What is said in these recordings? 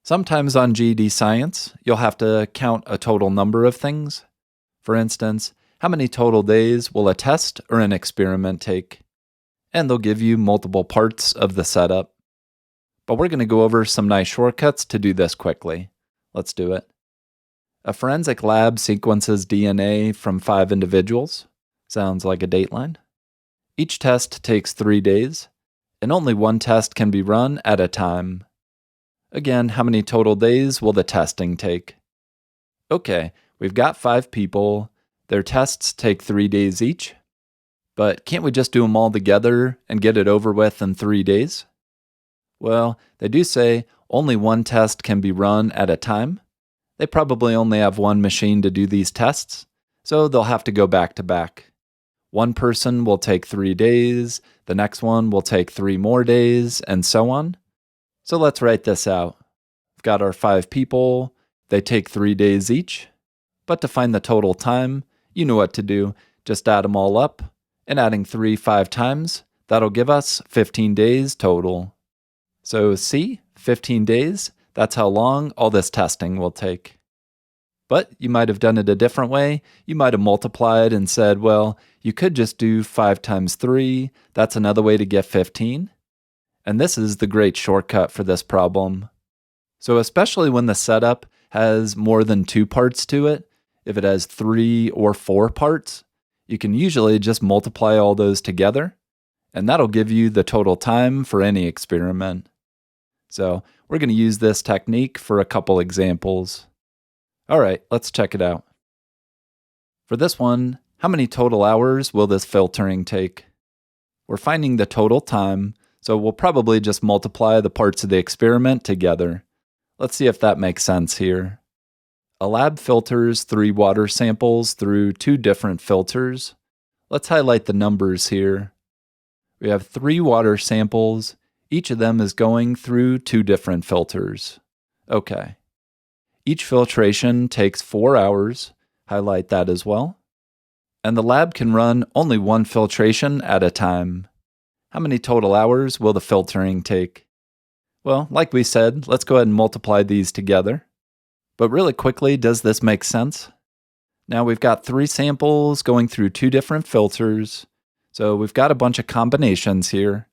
Sometimes on GED Science, you'll have to count a total number of things. For instance, how many total days will a test or an experiment take? And they'll give you multiple parts of the setup. But we're going to go over some nice shortcuts to do this quickly. Let's do it. A forensic lab sequences DNA from 5 individuals. Sounds like a dateline. Each test takes 3 days, and only one test can be run at a time. Again, how many total days will the testing take? Okay, we've got 5 people. Their tests take 3 days each. But can't we just do them all together and get it over with in 3 days? Well, they do say only one test can be run at a time. They probably only have one machine to do these tests, so they'll have to go back to back. One person will take 3 days, the next one will take 3 more days, and so on. So let's write this out. We've got our 5 people. They take 3 days each. But to find the total time, you know what to do. Just add them all up, and adding 3 5 times, that'll give us 15 days total. So see, 15 days, that's how long all this testing will take. But you might have done it a different way. You might have multiplied and said, well, you could just do 5 times 3. That's another way to get 15. And this is the great shortcut for this problem. So especially when the setup has more than 2 parts to it, if it has 3 or 4 parts, you can usually just multiply all those together, and that'll give you the total time for any experiment. So we're going to use this technique for a couple examples. All right, let's check it out. For this one, how many total hours will this filtering take? We're finding the total time, so we'll probably just multiply the parts of the experiment together. Let's see if that makes sense here. A lab filters 3 water samples through 2 different filters. Let's highlight the numbers here. We have 3 water samples. Each of them is going through 2 different filters. Okay. Each filtration takes 4 hours. Highlight that as well. And the lab can run only one filtration at a time. How many total hours will the filtering take? Well, like we said, let's go ahead and multiply these together. But really quickly, does this make sense? Now we've got 3 samples going through 2 different filters. So we've got a bunch of combinations here.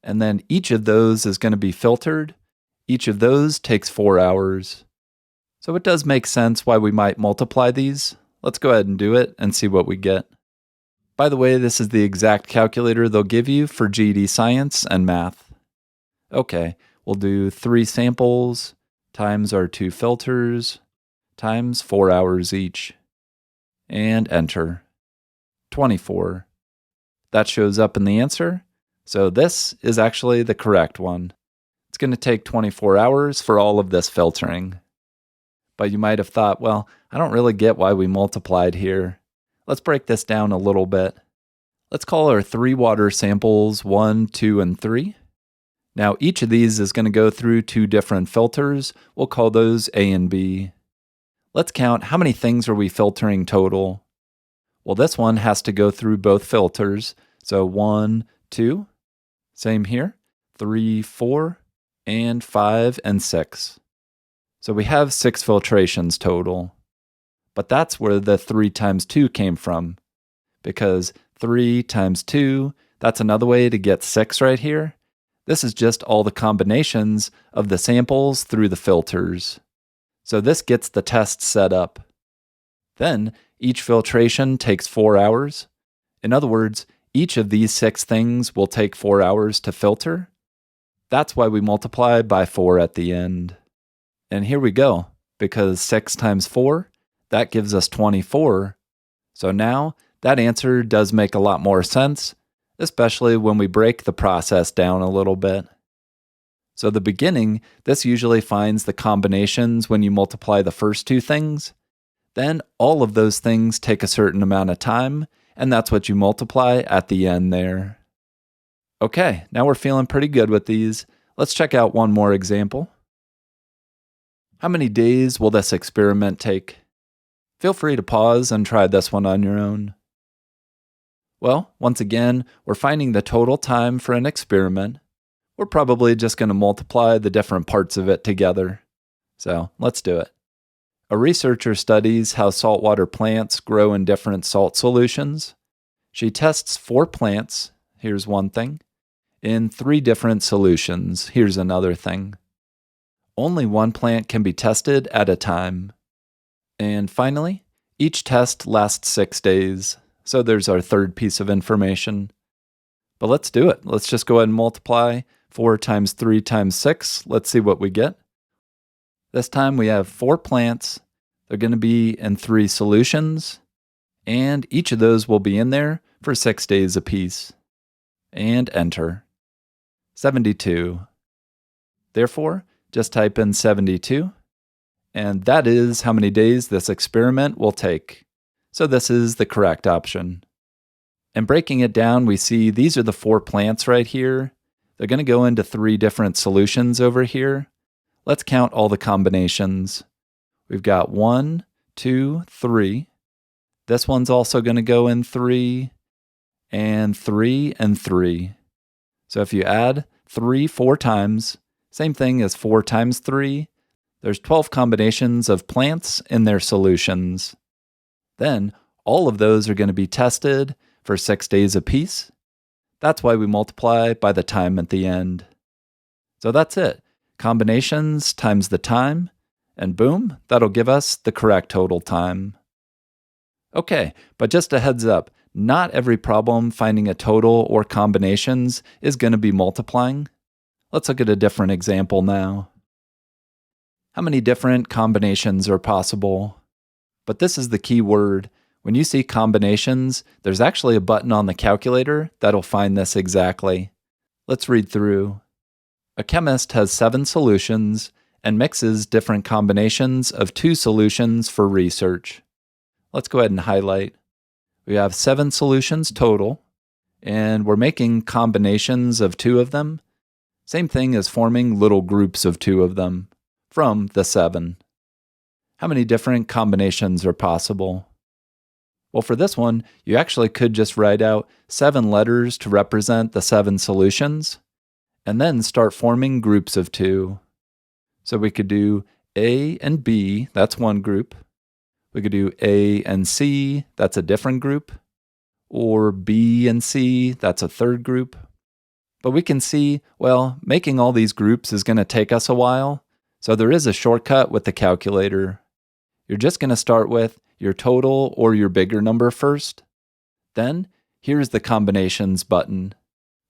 And then each of those is going to be filtered. Each of those takes 4 hours. So it does make sense why we might multiply these. Let's go ahead and do it and see what we get. By the way, this is the exact calculator they'll give you for GED Science and Math. Okay, we'll do 3 samples times our 2 filters times 4 hours each. And enter. 24. That shows up in the answer, so this is actually the correct one. It's going to take 24 hours for all of this filtering. But you might have thought, well, I don't really get why we multiplied here. Let's break this down a little bit. Let's call our 3 water samples 1, 2, and 3. Now each of these is going to go through 2 different filters. We'll call those A and B. Let's count how many things are we filtering total. Well, this one has to go through both filters. So 1, 2, same here, 3, 4, and 5 and 6. So we have 6 filtrations total. But that's where the 3 times 2 came from. Because 3 times 2, that's another way to get 6 right here. This is just all the combinations of the samples through the filters. So this gets the test set up. Then each filtration takes 4 hours. In other words, each of these 6 things will take 4 hours to filter. That's why we multiply by 4 at the end. And here we go, because 6 times 4, that gives us 24. So now, that answer does make a lot more sense, especially when we break the process down a little bit. So the beginning, this usually finds the combinations when you multiply the first 2 things. Then all of those things take a certain amount of time, and that's what you multiply at the end there. Okay, now we're feeling pretty good with these. Let's check out one more example. How many days will this experiment take? Feel free to pause and try this one on your own. Well, once again, we're finding the total time for an experiment. We're probably just going to multiply the different parts of it together. So let's do it. A researcher studies how saltwater plants grow in different salt solutions. She tests 4 plants, here's one thing, in 3 different solutions, here's another thing. Only one plant can be tested at a time. And finally, each test lasts 6 days. So there's our third piece of information. But let's do it. Let's just go ahead and multiply 4 times 3 times 6. Let's see what we get. This time we have 4 plants. They're going to be in 3 solutions. And each of those will be in there for 6 days apiece. And enter. 72. Therefore, just type in 72. And that is how many days this experiment will take. So this is the correct option. And breaking it down, we see these are the 4 plants right here. They're going to go into 3 different solutions over here. Let's count all the combinations. We've got 1, 2, 3. This one's also going to go in 3, and 3, and 3. So if you add 3 4 times, same thing as 4 times 3, there's 12 combinations of plants in their solutions. Then, all of those are going to be tested for 6 days apiece. That's why we multiply by the time at the end. So that's it. Combinations times the time, and boom, that'll give us the correct total time. Okay, but just a heads up, not every problem finding a total or combinations is going to be multiplying. Let's look at a different example now. How many different combinations are possible? But this is the key word. When you see combinations, there's actually a button on the calculator that'll find this exactly. Let's read through. A chemist has 7 solutions and mixes different combinations of 2 solutions for research. Let's go ahead and highlight. We have 7 solutions total, and we're making combinations of 2 of them. Same thing as forming little groups of 2 of them from the 7. How many different combinations are possible? Well, for this one, you actually could just write out 7 letters to represent the 7 solutions, and then start forming groups of 2. So we could do A and B, that's one group. We could do A and C, that's a different group. Or B and C, that's a third group. But we can see, well, making all these groups is going to take us a while, so there is a shortcut with the calculator. You're just going to start with your total or your bigger number first. Then, here's the combinations button.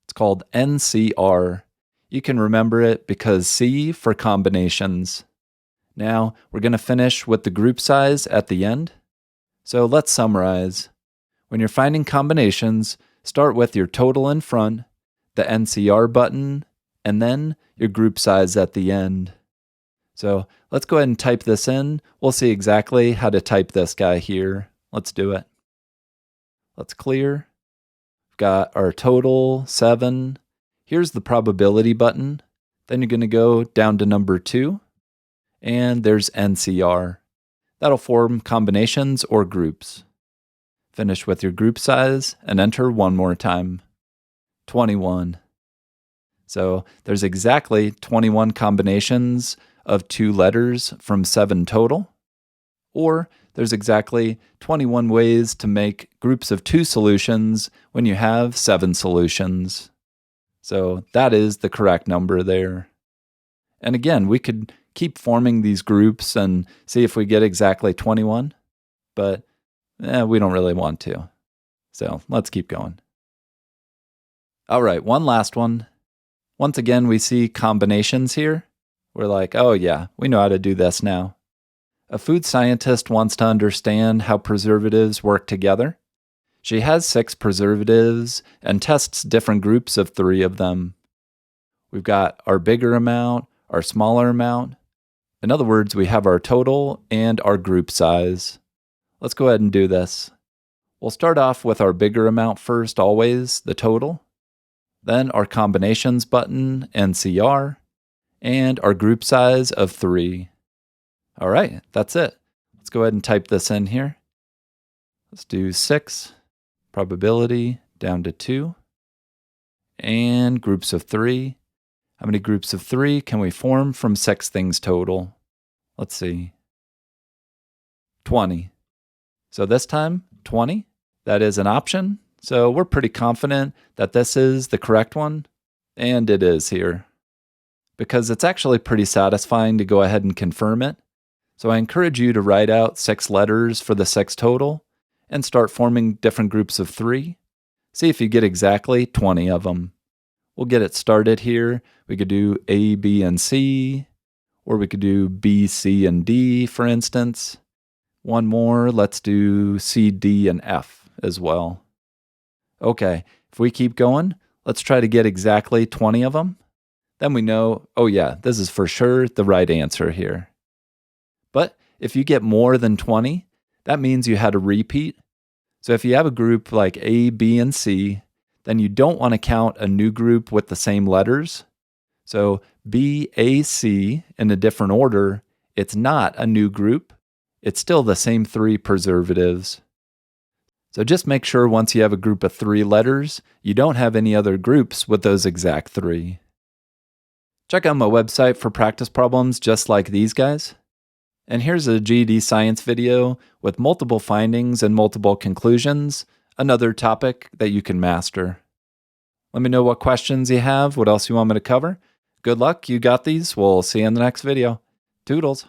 It's called NCR. You can remember it because C for combinations. Now, we're going to finish with the group size at the end. So let's summarize. When you're finding combinations, start with your total in front, the NCR button, and then your group size at the end. So let's go ahead and type this in. We'll see exactly how to type this guy here. Let's do it. Let's clear. We've got our total, 7. Here's the probability button. Then you're going to go down to number 2. And there's NCR. That'll form combinations or groups. Finish with your group size and enter one more time. 21. So there's exactly 21 combinations of 2 letters from 7 total. Or there's exactly 21 ways to make groups of 2 solutions when you have 7 solutions. So that is the correct number there. And again, we could keep forming these groups and see if we get exactly 21, but we don't really want to. So let's keep going. All right, one last one. Once again, we see combinations here. We're like, oh yeah, we know how to do this now. A food scientist wants to understand how preservatives work together. She has 6 preservatives and tests different groups of 3 of them. We've got our bigger amount, our smaller amount. In other words, we have our total and our group size. Let's go ahead and do this. We'll start off with our bigger amount first, always, the total. Then our combinations button, NCR, and our group size of 3. All right, that's it. Let's go ahead and type this in here. Let's do 6, probability down to 2, and groups of 3. How many groups of 3 can we form from 6 things total? Let's see. 20. So this time, 20. That is an option. So we're pretty confident that this is the correct one. And it is here. Because it's actually pretty satisfying to go ahead and confirm it. So I encourage you to write out 6 letters for the 6 total and start forming different groups of 3. See if you get exactly 20 of them. We'll get it started here. We could do A, B, and C, or we could do B, C, and D, for instance. One more, let's do C, D, and F as well. Okay, if we keep going, let's try to get exactly 20 of them. Then we know, oh yeah, this is for sure the right answer here. But if you get more than 20, that means you had a repeat. So if you have a group like A, B, and C, then you don't want to count a new group with the same letters. So B, A, C in a different order, it's not a new group. It's still the same 3 preservatives. So just make sure once you have a group of 3 letters, you don't have any other groups with those exact 3. Check out my website for practice problems just like these guys. And here's a GED Science video with multiple findings and multiple conclusions, another topic that you can master. Let me know what questions you have, what else you want me to cover. Good luck, you got these. We'll see you in the next video. Toodles.